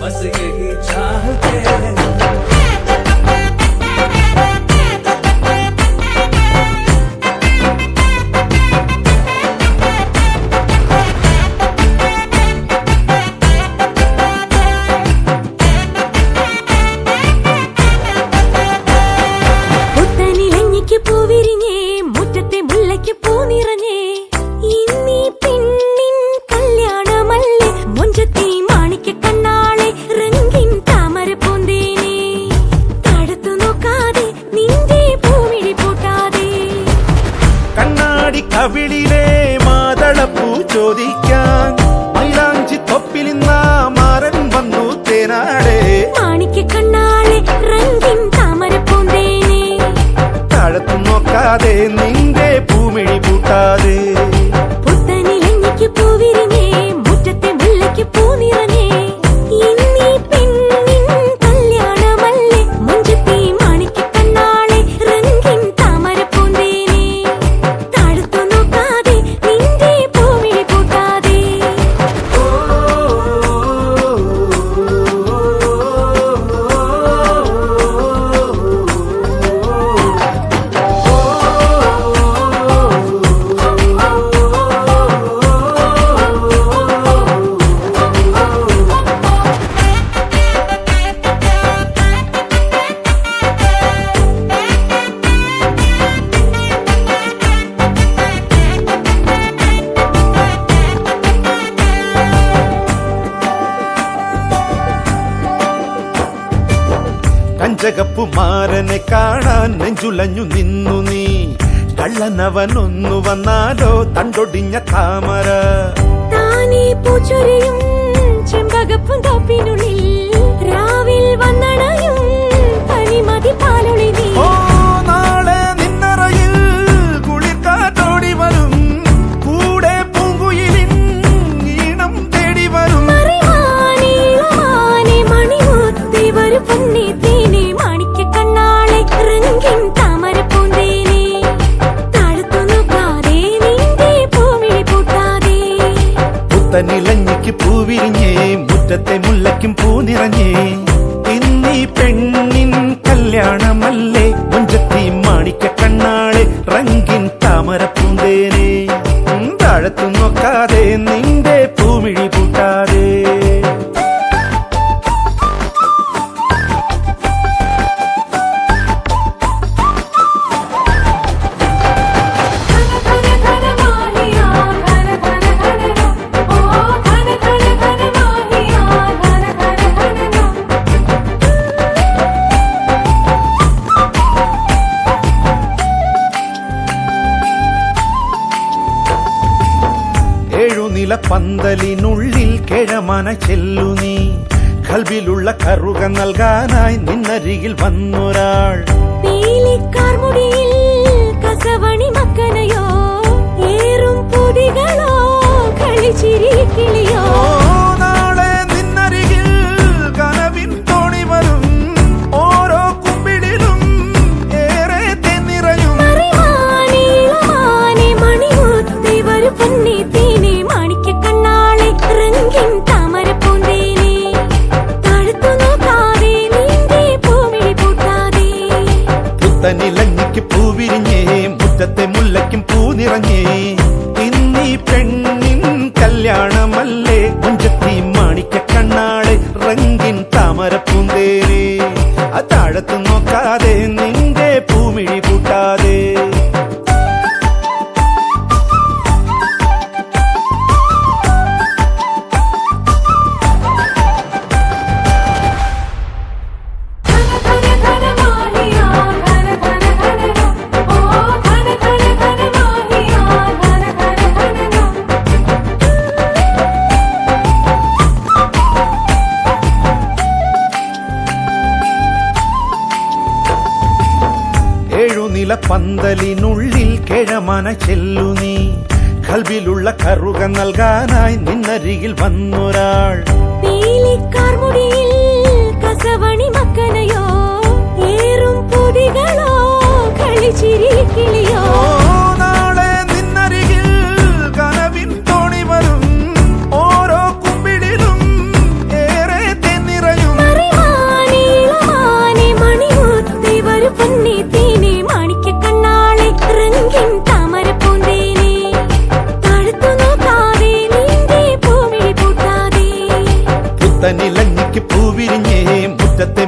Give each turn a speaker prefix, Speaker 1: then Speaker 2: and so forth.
Speaker 1: बस यही चाहते हैं।
Speaker 2: കവിളിലെ മാതളപ്പൂ ചോദിക്കാൻ മൈലാഞ്ചി തൊപ്പിലിന്ന മാരൻ വന്നു തേനാടെ
Speaker 3: മാണിക്ക കണ്ണാളെ റംഗിൻ താമര പൂന്തേനെ
Speaker 2: താഴത്തു നോക്കാതെ നിന്റെ പൂമിഴി പൂട്ടാതെ
Speaker 3: പുത്തനിലഞ്ഞിക്ക് പൂവിരിഞ്ഞേ മുറ്റത്തെ മുല്ലയ്ക്ക് പൂ നിറഞ്ഞേ ഇന്നീ പെണ്ണിൻ കല്യാണമല്ലേ മുഞ്ചത്തി മാണിക്ക കണ്ണാളെ റംഗിൻ താമര പൂന്തേനെ താഴത്തു നോക്കാതെ നിന്റെ പൂമിഴി പൂട്ടാതെ
Speaker 2: കഞ്ചകപ്പുമാരനെ കാണാൻ നെഞ്ചുലഞ്ഞു നിന്നു നീ കള്ളനവനൊന്നു വന്നാലോ തണ്ടൊടിഞ്ഞ താമര
Speaker 3: താനേ പൂച്ചൊരിയും ചെമ്പകപ്പും തോപ്പിനുള്ളിൽ രാവിൽ വന്നണയും പനിമതി പാലൊളി നീ
Speaker 2: ഓ നാളെ നിന്നറയിൽ കുളിർക്കാറ്റോടി വരും കൂടെ പൂങ്കുയിലിൻ ഈണം തേടി വരും
Speaker 3: മറിമാനേ മണിമുത്തി വരും പൊന്നേ തേനെ മാണിക്ക കണ്ണാളെ റംഗിൻ താമര പൂന്തേനെ താഴത്തു നോക്കാതെ നിന്റെ പൂമിഴി പൂട്ടാതെ
Speaker 2: പുത്തനിലഞ്ഞിക്ക് പൂവിരിഞ്ഞേ മുറ്റത്തെ മുല്ലയ്ക്കും പൂ നിറഞ്ഞേ ഇന്നീ പെണ്ണിൻ കല്യാണമല്ലേ മുഞ്ചത്തി മാണിക്ക കണ്ണാളെ റംഗിൻ താമര പൂന്തേനെ താഴത്തു നോക്കാതെ നിന്റെ പൂമിഴി പൂട്ടാതെ ഏഴുനില പന്തലിനുള്ളിൽ കിഴമന ചെല്ലു നീ കൽബിലുള്ള കറുക നൽകാനായി നിന്നരികിൽ വന്നൊരാൾ
Speaker 3: പീലിക്കാർമുടിയിൽ കസവണി മക്കനയോ ഏറും പൊതികളോ കളിച്ചിരി കിളിയോ
Speaker 2: നാളെ നിന്നരികിൽ കനവിൻ തോണി വരും ഓരോ കുമ്പിടിലും ഏറെ തെന്നിറയും
Speaker 3: മറിമാനേ മണിമുത്തി വരും പൊന്നേ തേനെ മാണിക്ക കണ്ണാളെ റംഗിൻ താമര പൂന്തേനെ താഴത്തു നോക്കാതെ നിന്റെ പൂമിഴി പൂട്ടാതെ
Speaker 2: പുത്തനിലഞ്ഞിക്ക് പൂവിരിഞ്ഞേ മുറ്റത്തെ മുല്ലയ്ക്കും പൂ നിറഞ്ഞേ ഇന്നീ പെണ്ണിൻ കല്യാണമല്ലേ മുഞ്ചത്തി മാണിക്ക കണ്ണാളെ റംഗിൻ താമര പൂന്തേനെ താഴത്തു നോക്കാതെ നിന്റെ പൂമിഴി പൂട്ടാതെ ഏഴുനില പന്തലിനുള്ളിൽ കിഴമന ചെല്ലു നീ കൽബിലുള്ള കറുക നൽകാനായി നിന്നരികിൽ വന്നൊരാൾ
Speaker 3: പീലിക്കാർമുടിയിൽ കസവണി മക്കനയോ ഏറും പൊതികളോ കളിച്ചിരി കിളിയോ
Speaker 2: നാളെ നിന്നരികിൽ കനവിൻ തോണി വരും ഓരോ കുമ്പിടിലും ഏറെ തെന്നിറ മുത്തനിലങ്ങിക്ക് പൂവിരിഞ്ഞേ മുറ്റത്തെ